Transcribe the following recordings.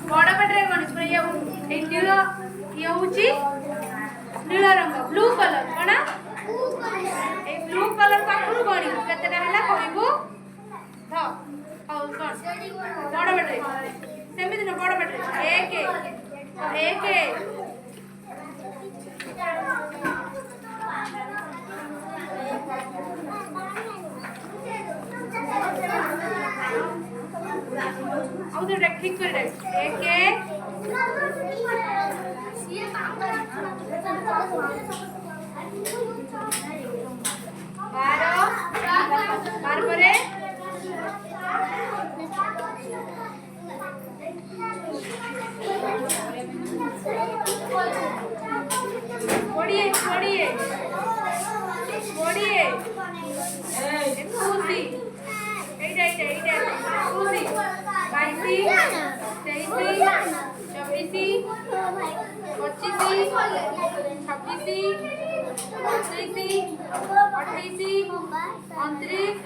ବଡ଼ ପାଟିରେ ଗଣିତ ଏଇ ନୀଳ ଇଏ ହେଉଛି ନୀଳ ରଙ୍ଗ ବ୍ଲୁ କଲର କ'ଣ ଏଇ ବ୍ଲୁ କଲର ପାଖରୁ ଗଣିବୁ କେତେଟା ହେଲା କହିବୁ ଧ ହଉ କ'ଣ ବଡ଼ ପାଟିରେ ସେମିତି ନୁହଁ ବଡ଼ ପାଟିରେ ଏକ ଏକ ଆଉ ତ ଠିକ୍ କରି ଏକ 12 ପରେ କୋଡ଼ିଏ କୋଡ଼ିଏ କୋଡ଼ିଏ ଏକୋଇଶି ଏଇଟା ଏକୋଇଶି ବାଇଶି ତେଇଶି ଚବିଶି ପଚିଶି ଛବିଶି ସତେଇଶି ଅଠେଇଶି ଅଣତିରିଶ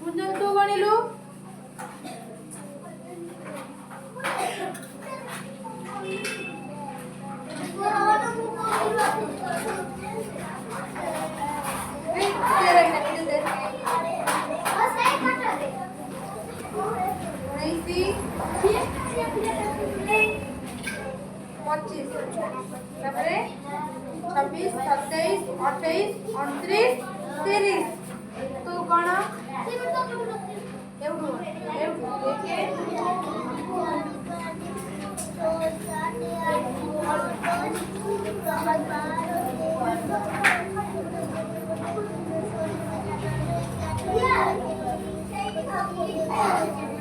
30 ତୁ ଗଣିଲୁ पच्चीस 26 27 28 29 30 तू कौन Yeah.